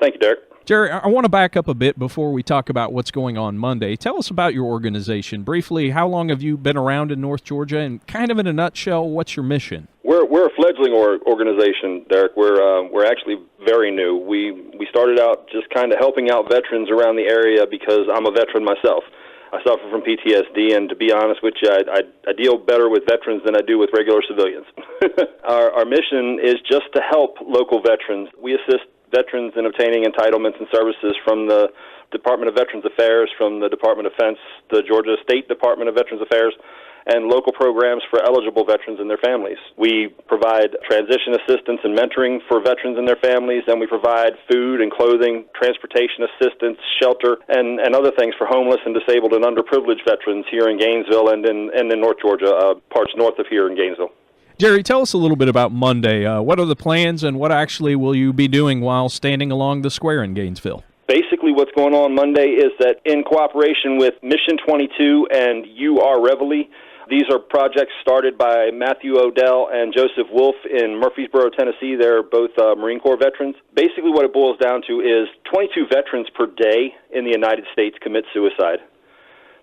Thank you, Derek. Jerry, I want to back up a bit before we talk about what's going on Monday. Tell us about your organization. Briefly, how long have you been around in North Georgia? And kind of in a nutshell, what's your mission? We're a fledgling organization, Derek. We're actually very new. We started out just kind of helping out veterans around the area because I'm a veteran myself. I suffer from PTSD, and to be honest with you, I deal better with veterans than I do with regular civilians. Our mission is just to help local veterans. We assist veterans in obtaining entitlements and services from the Department of Veterans Affairs, from the Department of Defense, the Georgia State Department of Veterans Affairs, and local programs for eligible veterans and their families. We provide transition assistance and mentoring for veterans and their families, and we provide food and clothing, transportation assistance, shelter, and other things for homeless and disabled and underprivileged veterans here in Gainesville and in North Georgia, parts north of here in Gainesville. Jerry, tell us a little bit about Monday. What are the plans, and what actually will you be doing while standing along the square in Gainesville? Basically, what's going on Monday is that in cooperation with Mission 22 and UR Reveille, these are projects started by Matthew Odell and Joseph Wolf in Murfreesboro, Tennessee. They're both Marine Corps veterans. Basically, what it boils down to is 22 veterans per day in the United States commit suicide.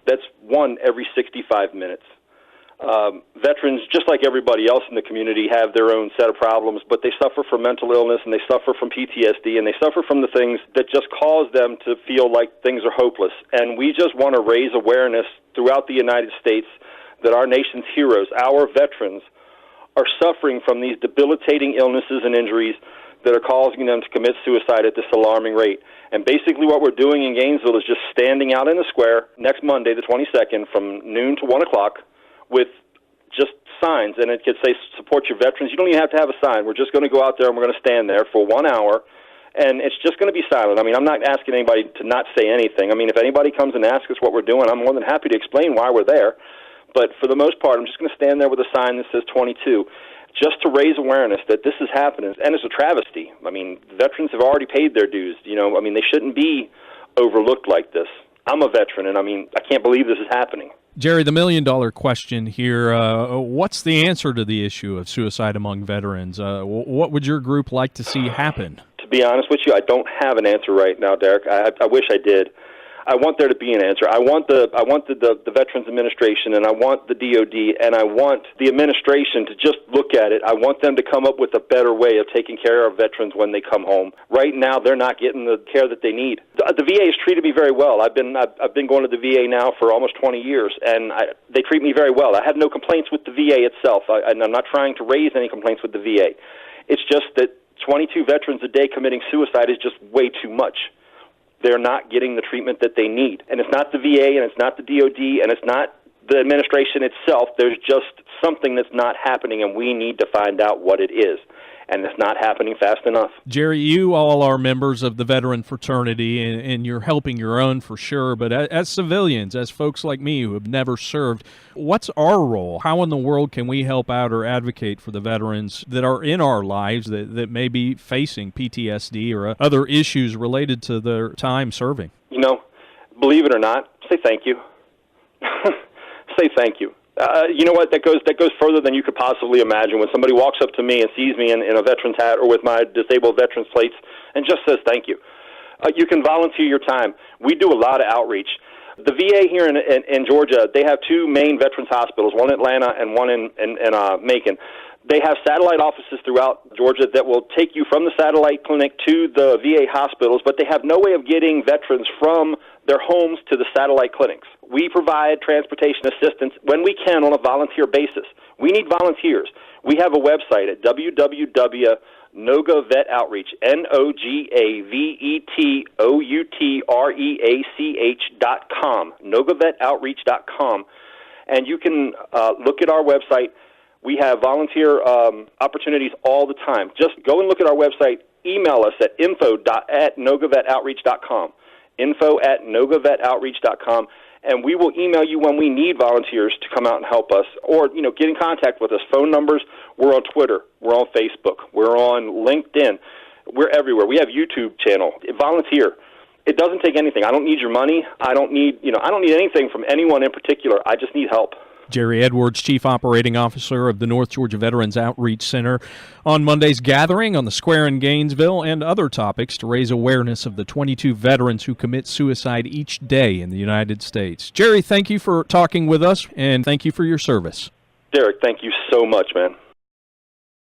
That's one every 65 minutes. Veterans, just like everybody else in the community, have their own set of problems, but they suffer from mental illness, and they suffer from PTSD, and they suffer from the things that just cause them to feel like things are hopeless. And we just want to raise awareness throughout the United States that our nation's heroes, our veterans, are suffering from these debilitating illnesses and injuries that are causing them to commit suicide at this alarming rate. And basically what we're doing in Gainesville is just standing out in the square next Monday, the 22nd, from noon to 1 o'clock, with just signs, and it could say support your veterans. You don't even have to have a sign. We're just going to go out there and we're going to stand there for 1 hour, and it's just going to be silent. I mean, I'm not asking anybody to not say anything. I mean, if anybody comes and asks us what we're doing, I'm more than happy to explain why we're there. But for the most part, I'm just going to stand there with a sign that says 22, just to raise awareness that this is happening, and it's a travesty. I mean, veterans have already paid their dues. I mean, they shouldn't be overlooked like this. I'm a veteran, and I mean, I can't believe this is happening. Jerry, the million-dollar question here, what's the answer to the issue of suicide among veterans? What would your group like to see happen? To be honest with you, I don't have an answer right now, Derek. I wish I did. I want there to be an answer. I want the Veterans Administration, and I want the DOD, and I want the administration to just look at it. I want them to come up with a better way of taking care of veterans when they come home. Right now, they're not getting the care that they need. The VA has treated me very well. I've been going to the VA now for almost 20 years, and they treat me very well. I have no complaints with the VA itself, and I'm not trying to raise any complaints with the VA. It's just that 22 veterans a day committing suicide is just way too much. They're not getting the treatment that they need. And it's not the VA, and it's not the DOD, and it's not the administration itself. There's just something that's not happening, and we need to find out what it is. And it's not happening fast enough. Jerry, you all are members of the veteran fraternity, and you're helping your own for sure. But as civilians, as folks like me who have never served, what's our role? How in the world can we help out or advocate for the veterans that are in our lives that may be facing PTSD or other issues related to their time serving? Believe it or not, say thank you. Say thank you. You know what? That goes further than you could possibly imagine. When somebody walks up to me and sees me in a veteran's hat or with my disabled veterans plates and just says thank you. You can volunteer your time. We do a lot of outreach. The VA here in Georgia, they have two main veterans hospitals, one in Atlanta and one in Macon. They have satellite offices throughout Georgia that will take you from the satellite clinic to the VA hospitals, but they have no way of getting veterans from their homes to the satellite clinics. We provide transportation assistance when we can on a volunteer basis. We need volunteers. We have a website at www.NogaVetOutreach, NogaVetOutreach.com, NogaVetOutreach.com, and you can look at our website. We have volunteer opportunities all the time. Just go and look at our website. Email us at info@NogaVetOutreach.com, info@NogaVetOutreach.com, and we will email you when we need volunteers to come out and help us, or get in contact with us. Phone numbers. We're on Twitter. We're on Facebook. We're on LinkedIn. We're everywhere. We have YouTube channel. Volunteer. It doesn't take anything. I don't need your money. I don't need anything from anyone in particular. I just need help. Jerry Edwards, Chief Operating Officer of the North Georgia Veterans Outreach Center, on Monday's gathering on the Square in Gainesville and other topics to raise awareness of the 22 veterans who commit suicide each day in the United States. Jerry, thank you for talking with us, and thank you for your service. Derek, thank you so much, man.